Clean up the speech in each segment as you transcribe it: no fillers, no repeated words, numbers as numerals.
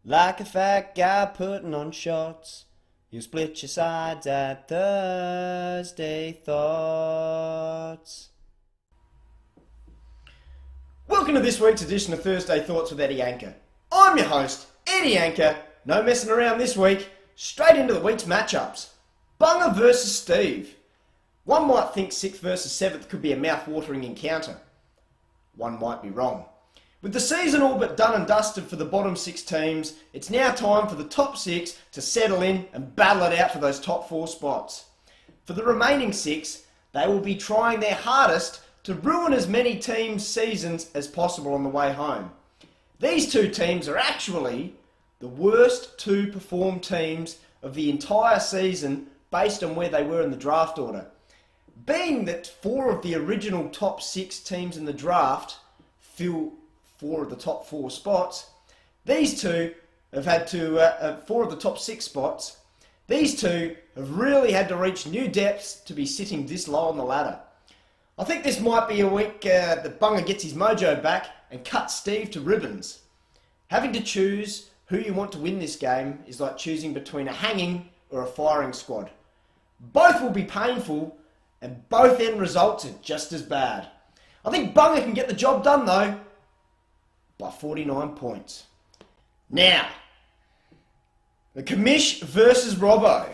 Like a fat guy putting on shots, you split your sides at Thursday Thoughts. Welcome to this week's edition of Thursday Thoughts with Eddie Anchor. I'm your host, Eddie Anchor. No messing around this week. Straight into the week's matchups. Bunga versus Steve. One might think 6th versus 7th could be a mouth-watering encounter. One might be wrong. With the season all but done and dusted for the bottom 6 teams, it's now time for the top 6 to settle in and battle it out for those top 4 spots. For the remaining 6, they will be trying their hardest to ruin as many teams' seasons as possible on the way home. These 2 teams are actually the worst 2 performed teams of the entire season based on where they were in the draft order. Being that 4 of the original top 6 teams in the draft fill 4 of the top 4 spots, these 2 have had to, 4 of the top 6 spots, these 2 have really had to reach new depths to be sitting this low on the ladder. I think this might be a week that Bunga gets his mojo back and cuts Steve to ribbons. Having to choose who you want to win this game is like choosing between a hanging or a firing squad. Both will be painful and both end results are just as bad. I think Bunga can get the job done though, by 49 points. Now, the Commish versus Robbo.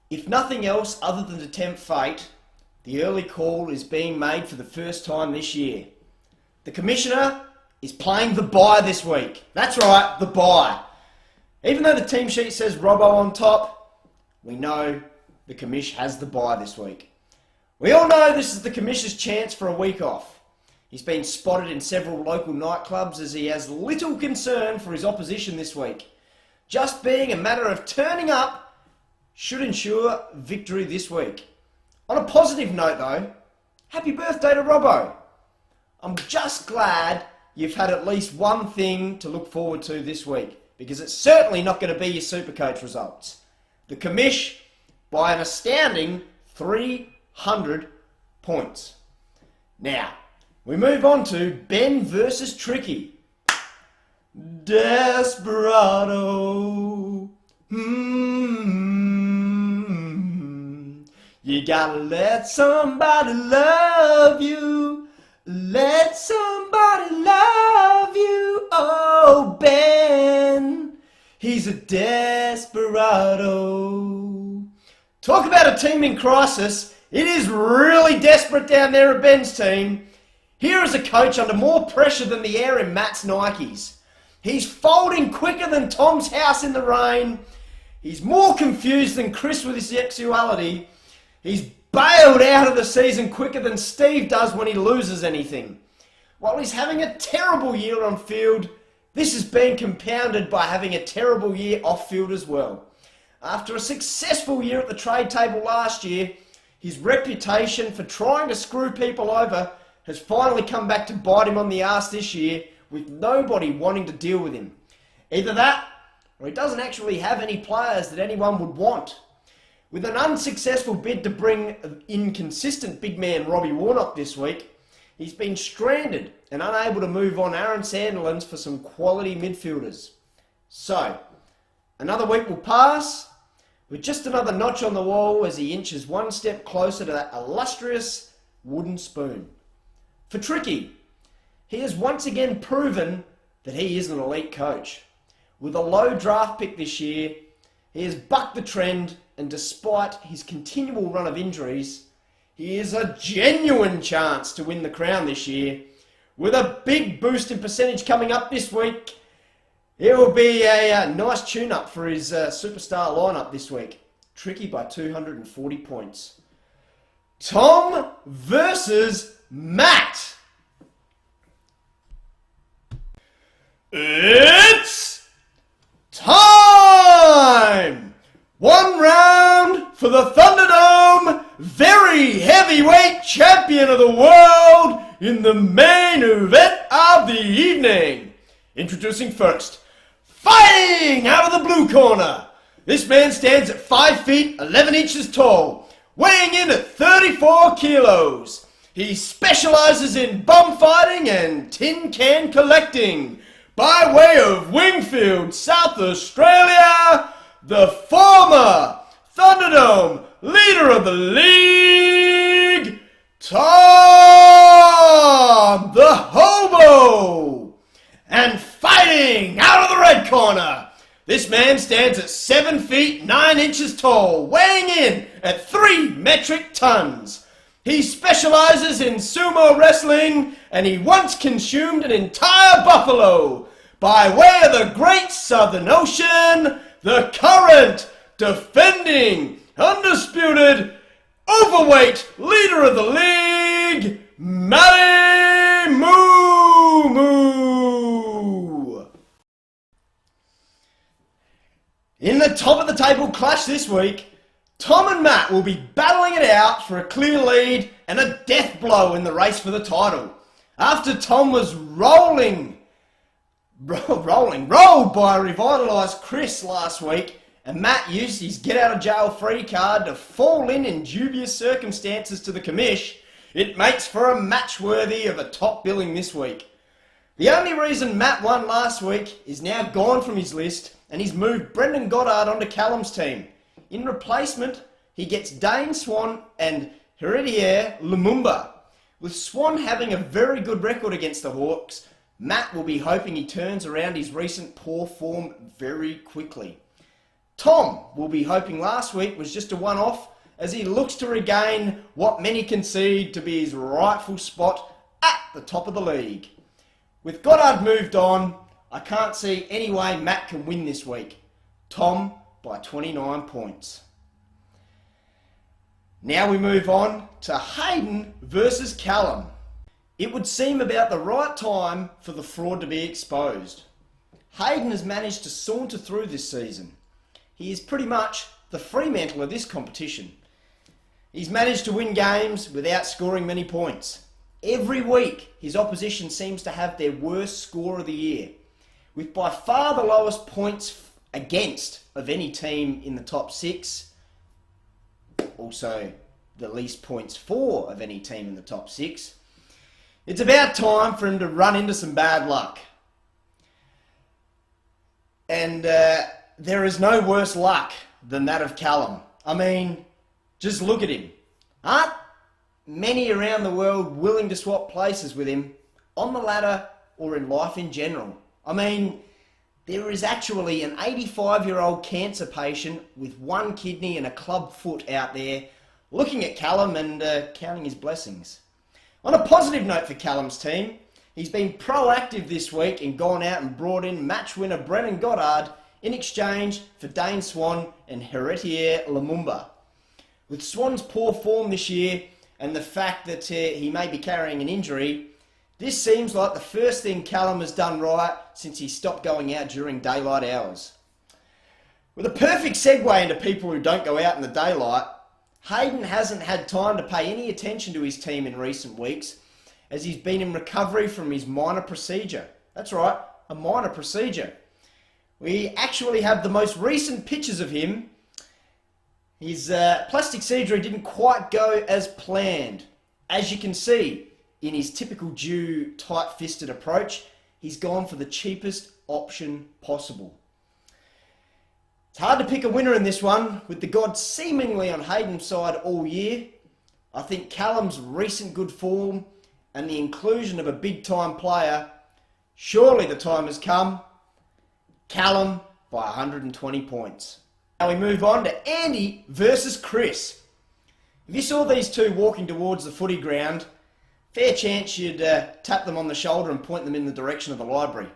If nothing else other than to tempt fate, the early call is being made for the first time this year. The Commissioner is playing the bye this week. That's right, the bye. Even though the team sheet says Robbo on top, we know the Commish has the bye this week. We all know this is the Commish's chance for a week off. He's been spotted in several local nightclubs as he has little concern for his opposition this week. Just being a matter of turning up should ensure victory this week. On a positive note though, happy birthday to Robbo. I'm just glad you've had at least one thing to look forward to this week, because it's certainly not going to be your Supercoach results. The Commish by an astounding 300 points. Now, we move on to Ben versus Tricky. Desperado. You gotta let somebody love you. Let somebody love you. Oh, Ben. He's a desperado. Talk about a team in crisis. It is really desperate down there at Ben's team. Here is a coach under more pressure than the air in Matt's Nikes. He's folding quicker than Tom's house in the rain. He's more confused than Chris with his sexuality. He's bailed out of the season quicker than Steve does when he loses anything. While he's having a terrible year on field, this has been compounded by having a terrible year off field as well. After a successful year at the trade table last year, his reputation for trying to screw people over has finally come back to bite him on the arse this year, with nobody wanting to deal with him. Either that, or he doesn't actually have any players that anyone would want. With an unsuccessful bid to bring inconsistent big man Robbie Warnock this week, he's been stranded and unable to move on Aaron Sandilands for some quality midfielders. So, another week will pass, with just another notch on the wall as he inches one step closer to that illustrious wooden spoon. For Tricky, he has once again proven that he is an elite coach. With a low draft pick this year, he has bucked the trend, and despite his continual run of injuries, he is a genuine chance to win the crown this year. With a big boost in percentage coming up this week, it will be a nice tune-up for his superstar lineup this week. Tricky by 240 points. Tom versus Matt. It's time! One round for the Thunderdome very heavyweight champion of the world in the main event of the evening. Introducing first, fighting out of the blue corner. This man stands at 5 feet 11 inches tall, weighing in at 34 kilos. He specializes in bum fighting and tin can collecting. by way of Wingfield, South Australia, the former Thunderdome leader of the league, Tom the Hobo. And fighting out of the red corner, this man stands at 7 feet 9 inches tall, weighing in at 3 metric tons. He specializes in sumo wrestling, and he once consumed an entire buffalo. By way of the Great Southern Ocean, the current, defending, undisputed, overweight leader of the league, Matty Moo Moo. In the top of the table clash this week, Tom and Matt will be battling it out for a clear lead and a death blow in the race for the title. After Tom was rolled by a revitalised Chris last week, and Matt used his get out of jail free card to fall in dubious circumstances to the commish, it makes for a match worthy of a top billing this week. The only reason Matt won last week is now gone from his list, and he's moved Brendan Goddard onto Callum's team. In replacement, he gets Dane Swan and Heredier Lumumba. With Swan having a very good record against the Hawks, Matt will be hoping he turns around his recent poor form very quickly. Tom will be hoping last week was just a one-off as he looks to regain what many concede to be his rightful spot at the top of the league. With Goddard moved on, I can't see any way Matt can win this week. Tom by 29 points. Now we move on to Hayden versus Callum. It would seem about the right time for the fraud to be exposed. Hayden has managed to saunter through this season. He is pretty much the Fremantle of this competition. He's managed to win games without scoring many points. Every week, his opposition seems to have their worst score of the year, with by far the lowest points against of any team in the top 6. Also, the least points for of any team in the top 6. It's about time for him to run into some bad luck. And there is no worse luck than that of Callum. I mean, just look at him. Aren't many around the world willing to swap places with him on the ladder or in life in general? I mean, there is actually an 85-year-old cancer patient with 1 kidney and a club foot out there looking at Callum and counting his blessings. On a positive note for Callum's team, he's been proactive this week and gone out and brought in match winner Brendan Goddard in exchange for Dane Swan and Heretier Lumumba. With Swan's poor form this year and the fact that he may be carrying an injury, this seems like the first thing Callum has done right since he stopped going out during daylight hours. With a perfect segue into people who don't go out in the daylight, Hayden hasn't had time to pay any attention to his team in recent weeks as he's been in recovery from his minor procedure. That's right, a minor procedure. We actually have the most recent pictures of him. His plastic surgery didn't quite go as planned. As you can see, in his typical Jew tight-fisted approach, he's gone for the cheapest option possible. It's hard to pick a winner in this one, with the gods seemingly on Hayden's side all year. I think Callum's recent good form and the inclusion of a big-time player, surely the time has come. Callum by 120 points. Now we move on to Andy versus Chris. If you saw these two walking towards the footy ground, fair chance you'd tap them on the shoulder and point them in the direction of the library.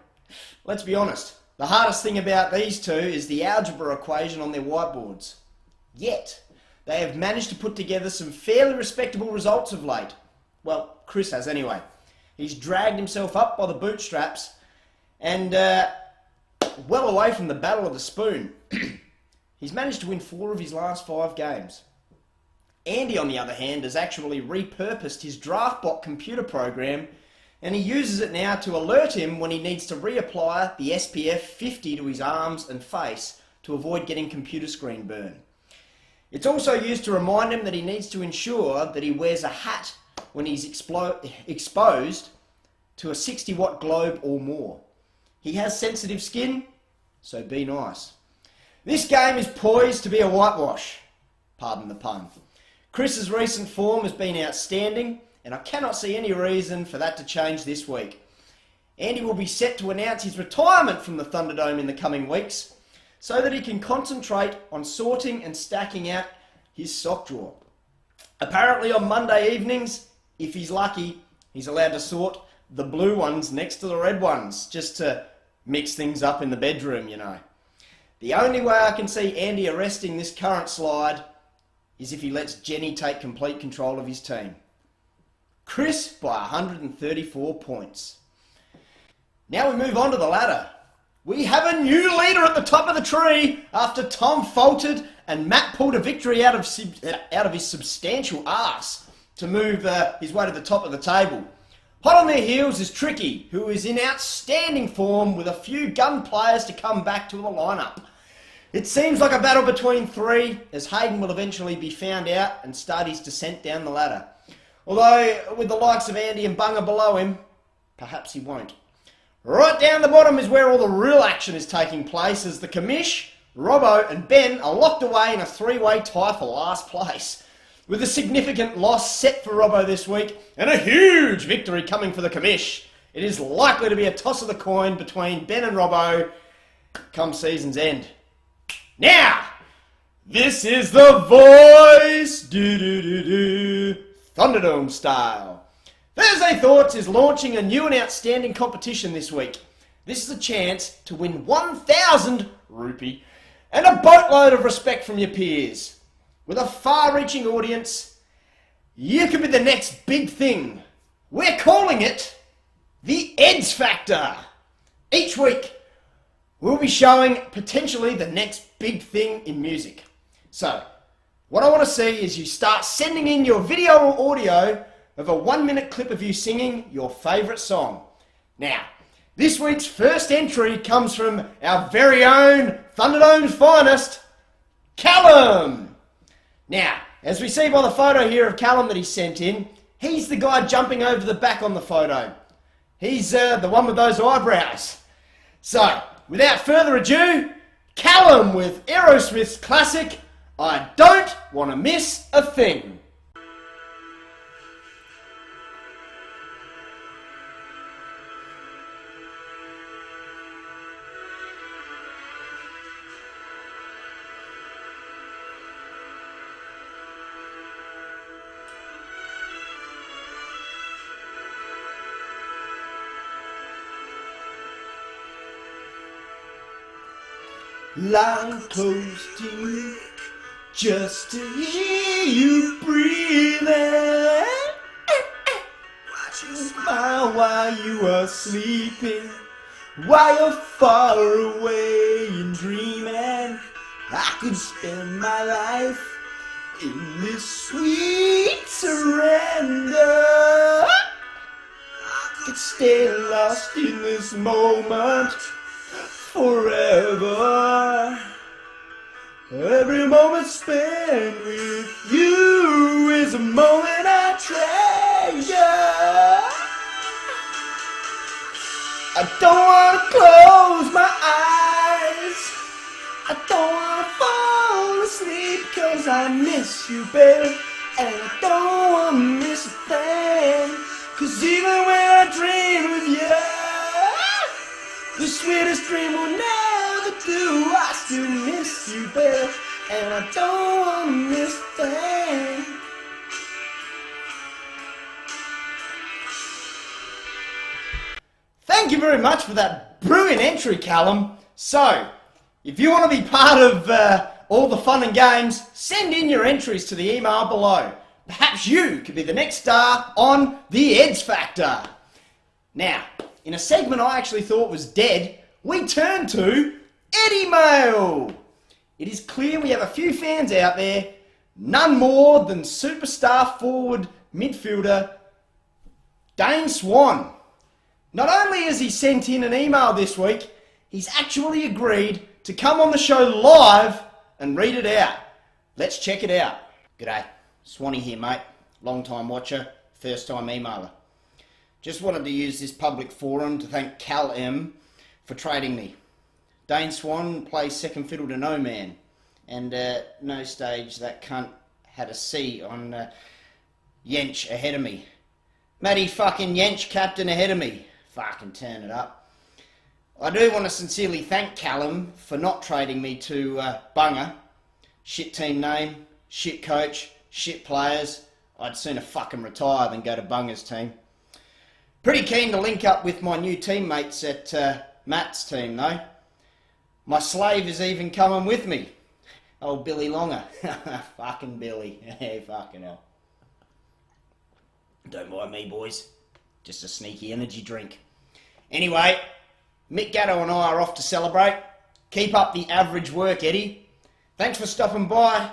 Let's be honest, the hardest thing about these two is the algebra equation on their whiteboards. Yet, they have managed to put together some fairly respectable results of late. Well, Chris has anyway. He's dragged himself up by the bootstraps and well away from the battle of the spoon. He's managed to win 4 of his last 5 games. Andy, on the other hand, has actually repurposed his DraftBot computer program, and he uses it now to alert him when he needs to reapply the SPF 50 to his arms and face to avoid getting computer screen burn. It's also used to remind him that he needs to ensure that he wears a hat when he's exposed to a 60-watt globe or more. He has sensitive skin, so be nice. This game is poised to be a whitewash. Pardon the pun. Chris's recent form has been outstanding, and I cannot see any reason for that to change this week. Andy will be set to announce his retirement from the Thunderdome in the coming weeks, so that he can concentrate on sorting and stacking out his sock drawer. Apparently on Monday evenings, if he's lucky, he's allowed to sort the blue ones next to the red ones, just to mix things up in the bedroom, you know. The only way I can see Andy arresting this current slide is if he lets Jenny take complete control of his team. Chris by 134 points. Now we move on to the ladder. We have a new leader at the top of the tree after Tom faltered and Matt pulled a victory out of his substantial arse to move his way to the top of the table. Hot on their heels is Tricky, who is in outstanding form with a few gun players to come back to the lineup. It seems like a battle between three, as Hayden will eventually be found out and start his descent down the ladder. Although, with the likes of Andy and Bunga below him, perhaps he won't. Right down the bottom is where all the real action is taking place, as the commish, Robbo and Ben are locked away in a three-way tie for last place. With a significant loss set for Robbo this week and a huge victory coming for the commish, it is likely to be a toss of the coin between Ben and Robbo come season's end. Now, this is the voice, Thunderdome style. Thursday Thoughts is launching a new and outstanding competition this week. This is a chance to win 1,000 rupee and a boatload of respect from your peers. With a far-reaching audience, you could be the next big thing. We're calling it the Eds Factor. Each week, we'll be showing potentially the next big thing in music. So, what I want to see is you start sending in your video or audio of a 1-minute clip of you singing your favourite song. Now, this week's first entry comes from our very own Thunderdome's finest, Callum. Now, as we see by the photo here of Callum that he sent in, he's the guy jumping over the back on the photo. He's the one with those eyebrows. So, without further ado, Callum with Aerosmith's classic, I Don't Want to Miss a Thing. Lying close to you, just to hear you breathing. Watch you smile while you are sleeping, while you're far away and dreaming. I could spend my life in this sweet surrender. I could stay lost in this moment forever. Every moment spent with you is a moment I treasure. I don't want to close my eyes, I don't want to fall asleep, 'cause I miss you, baby, and I don't want to miss a thing. 'Cause even when I dream of you, the sweetest dream will never do. I still miss you, baby, and I don't want to miss a thing. Thank you very much for that brilliant entry, Callum. So, if you want to be part of all the fun and games, send in your entries to the email below. Perhaps you could be the next star on the Eds Factor. Now, in a segment I actually thought was dead, we turn to Eddie Mail. It is clear we have a few fans out there, none more than superstar forward midfielder Dane Swan. Not only has he sent in an email this week, he's actually agreed to come on the show live and read it out. Let's check it out. G'day, Swanee here, mate. Long time watcher, first time emailer. Just wanted to use this public forum to thank Cal M for trading me. Dane Swan plays second fiddle to no man. And at no stage that cunt had a C on Yench ahead of me. Matty fucking Yench captain ahead of me. Fucking turn it up. I do want to sincerely thank Callum for not trading me to Bunga. Shit team name, shit coach, shit players. I'd sooner fucking retire than go to Bunga's team. Pretty keen to link up with my new teammates at Matt's team though. My slave is even coming with me. Old Billy Longer. Fucking Billy. Hey, fucking hell. Don't mind me, boys. Just a sneaky energy drink. Anyway, Mick Gatto and I are off to celebrate. Keep up the average work, Eddie. Thanks for stopping by.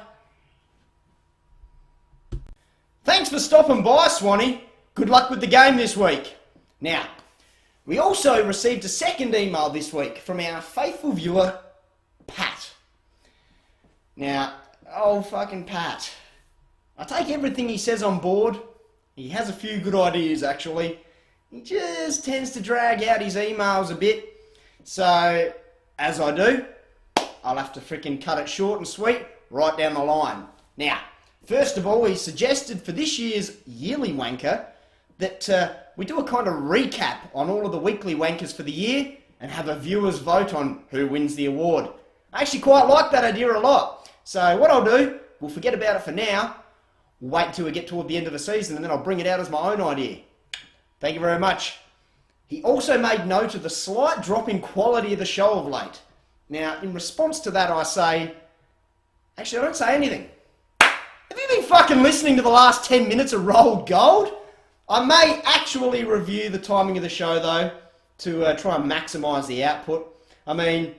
Thanks for stopping by, Swanee. Good luck with the game this week. Now, we also received a second email this week from our faithful viewer, Pat. Now, old fucking Pat. I take everything he says on board. He has a few good ideas, actually. He just tends to drag out his emails a bit. So, as I do, I'll have to frickin' cut it short and sweet right down the line. Now, first of all, he suggested for this year's yearly wanker that we do a kind of recap on all of the weekly wankers for the year and have a viewer's vote on who wins the award. I actually quite like that idea a lot. So what I'll do, we'll forget about it for now. We'll wait until we get toward the end of the season and then I'll bring it out as my own idea. Thank you very much. He also made note of the slight drop in quality of the show of late. Now, in response to that, I say, actually, I don't say anything. Have you been fucking listening to the last 10 minutes of Rolled Gold? I may actually review the timing of the show, though, to try and maximise the output. I mean,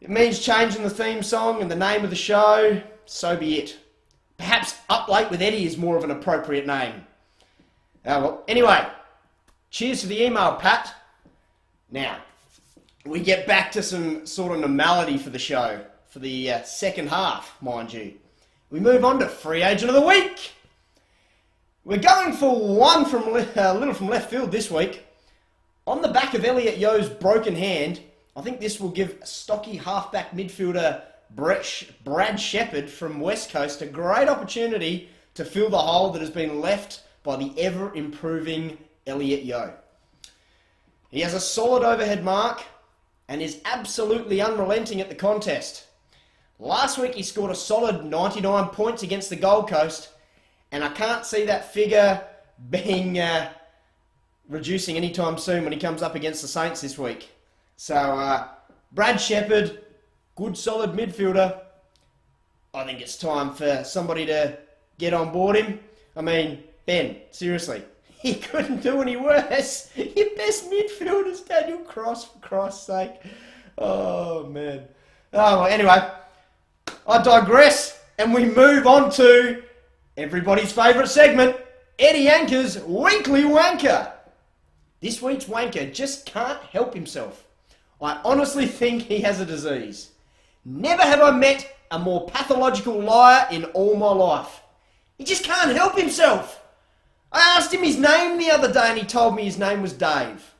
it means changing the theme song and the name of the show, so be it. Perhaps Up Late with Eddie is more of an appropriate name. Well, anyway, cheers to the email, Pat. Now, we get back to some sort of normality for the show, for the second half, mind you. We move on to Free Agent of the Week. We're going for one from a little from left field this week. On the back of Elliot Yo's broken hand, I think this will give stocky halfback midfielder Brad Shepherd from West Coast a great opportunity to fill the hole that has been left by the ever-improving Elliot Yo. He has a solid overhead mark and is absolutely unrelenting at the contest. Last week he scored a solid 99 points against the Gold Coast, and I can't see that figure being reducing anytime soon when he comes up against the Saints this week. So, Brad Shepherd, good solid midfielder. I think it's time for somebody to get on board him. I mean, Ben, seriously, he couldn't do any worse. Your best midfielder's Daniel Cross, for Christ's sake. Oh, man. Oh, well, anyway, I digress, and we move on to everybody's favourite segment, Eddie Anker's Weekly Wanker. This week's wanker just can't help himself. I honestly think he has a disease. Never have I met a more pathological liar in all my life. He just can't help himself. I asked him his name the other day and he told me his name was Dave.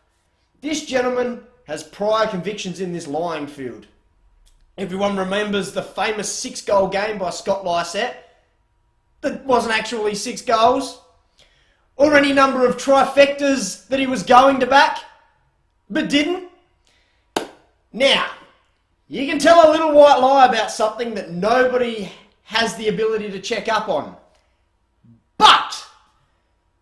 This gentleman has prior convictions in this lying field. Everyone remembers the famous 6-goal game by Scott Lysette that wasn't actually 6 goals, or any number of trifectas that he was going to back, but didn't. Now, you can tell a little white lie about something that nobody has the ability to check up on. But,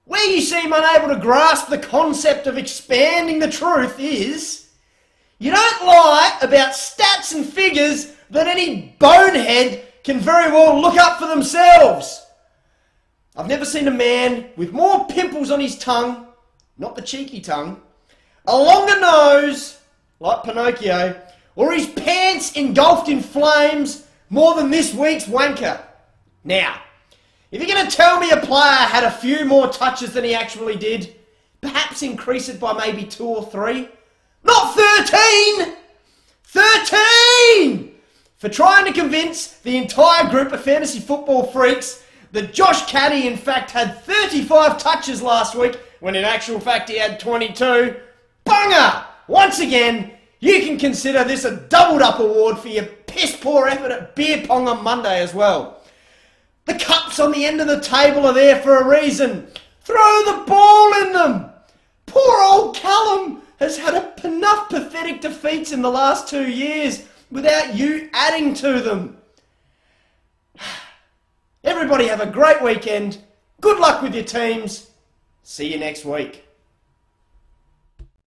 where you seem unable to grasp the concept of expanding the truth is, you don't lie about stats and figures that any bonehead can very well look up for themselves. I've never seen a man with more pimples on his tongue, not the cheeky tongue, a longer nose, like Pinocchio, or his pants engulfed in flames more than this week's wanker. Now, if you're going to tell me a player had a few more touches than he actually did, perhaps increase it by maybe 2 or 3, not 13! 13! For trying to convince the entire group of fantasy football freaks that Josh Caddy in fact had 35 touches last week, when in actual fact he had 22. Bunga! once again, you can consider this a doubled up award for your piss poor effort at beer pong on Monday as well. The cups on the end of the table are there for a reason. Throw the ball in them. Poor old Callum has had enough pathetic defeats in the last 2 years without you adding to them. Everybody have a great weekend. Good luck with your teams. See you next week.